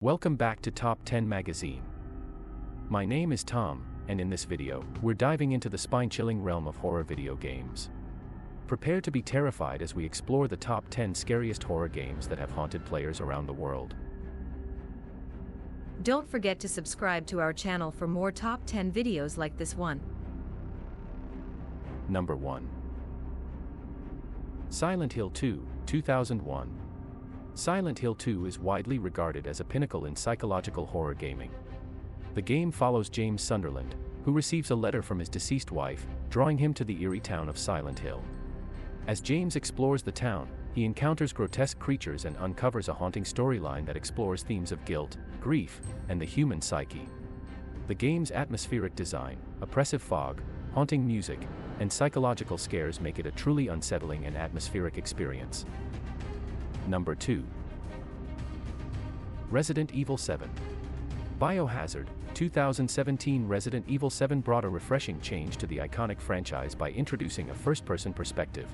Welcome back to Top 10 Magazine. My name is Tom, and in this video, we're diving into the spine-chilling realm of horror video games. Prepare to be terrified as we explore the top 10 scariest horror games that have haunted players around the world. Don't forget to subscribe to our channel for more top 10 videos like this one. Number 1. Silent Hill 2, 2001. Silent Hill 2 is widely regarded as a pinnacle in psychological horror gaming. The game follows James Sunderland, who receives a letter from his deceased wife, drawing him to the eerie town of Silent Hill. As James explores the town, he encounters grotesque creatures and uncovers a haunting storyline that explores themes of guilt, grief, and the human psyche. The game's atmospheric design, oppressive fog, haunting music, and psychological scares make it a truly unsettling and atmospheric experience. Number 2. Resident Evil 7. Biohazard, 2017. Resident Evil 7 brought a refreshing change to the iconic franchise by introducing a first-person perspective.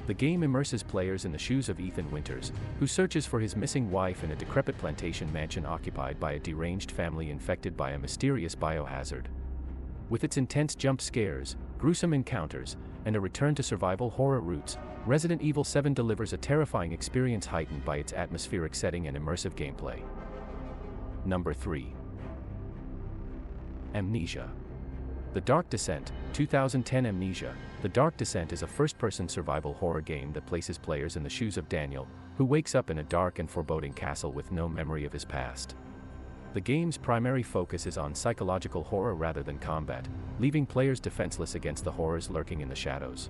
The game immerses players in the shoes of Ethan Winters, who searches for his missing wife in a decrepit plantation mansion occupied by a deranged family infected by a mysterious biohazard. With its intense jump scares, gruesome encounters, and a return to survival horror roots, Resident Evil 7 delivers a terrifying experience heightened by its atmospheric setting and immersive gameplay. Number 3. Amnesia. The Dark Descent, 2010. Amnesia, The Dark Descent is a first-person survival horror game that places players in the shoes of Daniel, who wakes up in a dark and foreboding castle with no memory of his past. The game's primary focus is on psychological horror rather than combat, leaving players defenseless against the horrors lurking in the shadows.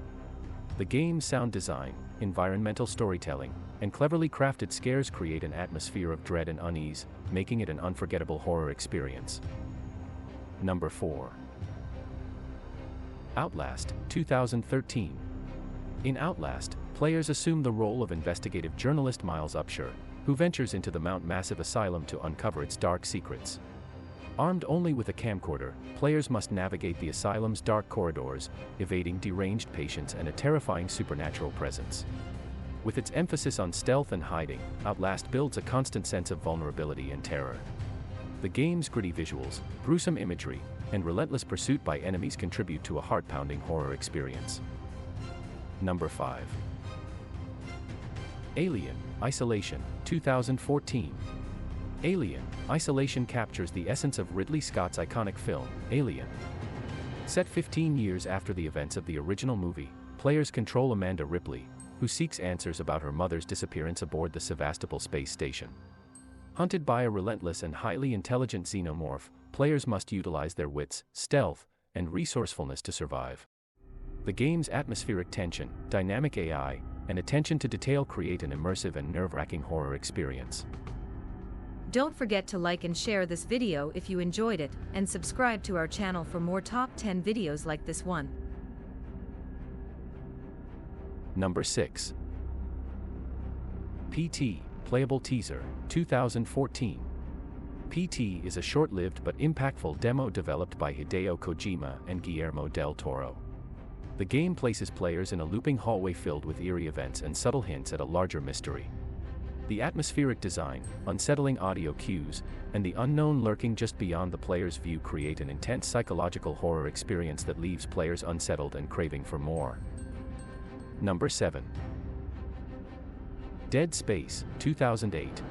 The game's sound design, environmental storytelling, and cleverly crafted scares create an atmosphere of dread and unease, making it an unforgettable horror experience. Number 4. Outlast, 2013. In Outlast, players assume the role of investigative journalist Miles Upshur, who ventures into the Mount Massive Asylum to uncover its dark secrets. Armed only with a camcorder, players must navigate the asylum's dark corridors, evading deranged patients and a terrifying supernatural presence. With its emphasis on stealth and hiding, Outlast builds a constant sense of vulnerability and terror. The game's gritty visuals, gruesome imagery, and relentless pursuit by enemies contribute to a heart-pounding horror experience. Number 5. Alien: Isolation, 2014. Alien: Isolation captures the essence of Ridley Scott's iconic film, Alien. Set 15 years after the events of the original movie, players control Amanda Ripley, who seeks answers about her mother's disappearance aboard the Sevastopol space station. Hunted by a relentless and highly intelligent xenomorph, players must utilize their wits, stealth, and resourcefulness to survive. The game's atmospheric tension, dynamic AI, and attention to detail create an immersive and nerve-wracking horror experience. Don't forget to like and share this video if you enjoyed it, and subscribe to our channel for more top 10 videos like this one. Number 6. PT, Playable Teaser, 2014. PT is a short-lived but impactful demo developed by Hideo Kojima and Guillermo del Toro. The game places players in a looping hallway filled with eerie events and subtle hints at a larger mystery. The atmospheric design, unsettling audio cues, and the unknown lurking just beyond the player's view create an intense psychological horror experience that leaves players unsettled and craving for more. Number 7. Dead Space, 2008.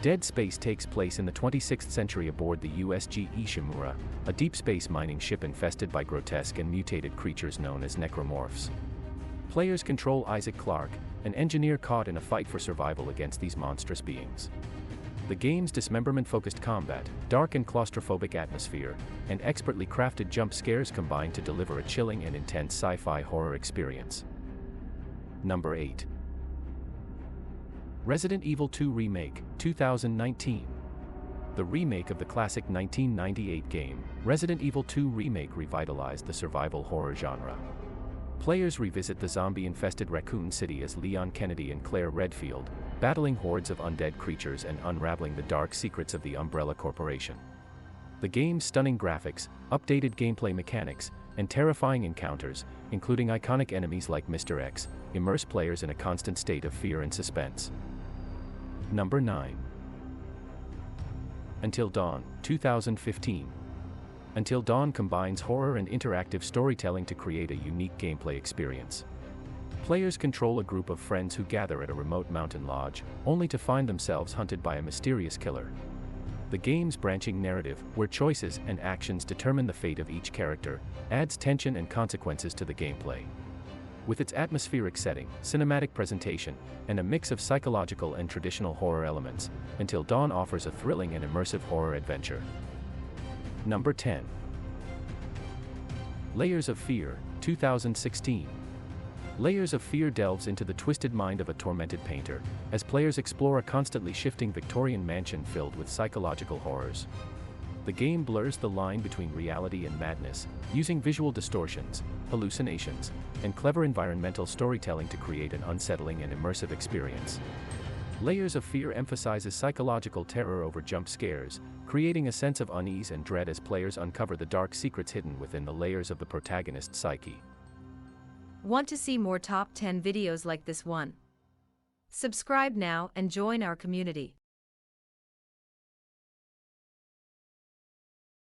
Dead Space takes place in the 26th century aboard the USG Ishimura, a deep space mining ship infested by grotesque and mutated creatures known as necromorphs. Players control Isaac Clarke, an engineer caught in a fight for survival against these monstrous beings. The game's dismemberment-focused combat, dark and claustrophobic atmosphere, and expertly crafted jump scares combine to deliver a chilling and intense sci-fi horror experience. Number 8. Resident Evil 2 Remake, 2019. The remake of the classic 1998 game, Resident Evil 2 Remake revitalized the survival horror genre. Players revisit the zombie-infested Raccoon City as Leon Kennedy and Claire Redfield, battling hordes of undead creatures and unraveling the dark secrets of the Umbrella Corporation. The game's stunning graphics, updated gameplay mechanics, and terrifying encounters, including iconic enemies like Mr. X, immerse players in a constant state of fear and suspense. Number 9. Until Dawn, 2015. Until Dawn combines horror and interactive storytelling to create a unique gameplay experience. Players control a group of friends who gather at a remote mountain lodge, only to find themselves hunted by a mysterious killer. The game's branching narrative, where choices and actions determine the fate of each character, adds tension and consequences to the gameplay. With its atmospheric setting, cinematic presentation, and a mix of psychological and traditional horror elements, Until Dawn offers a thrilling and immersive horror adventure. Number 10. Layers of Fear, 2016. Layers of Fear delves into the twisted mind of a tormented painter, as players explore a constantly shifting Victorian mansion filled with psychological horrors. The game blurs the line between reality and madness, using visual distortions, hallucinations, and clever environmental storytelling to create an unsettling and immersive experience. Layers of Fear emphasizes psychological terror over jump scares, creating a sense of unease and dread as players uncover the dark secrets hidden within the layers of the protagonist's psyche. Want to see more top 10 videos like this one? Subscribe now and join our community.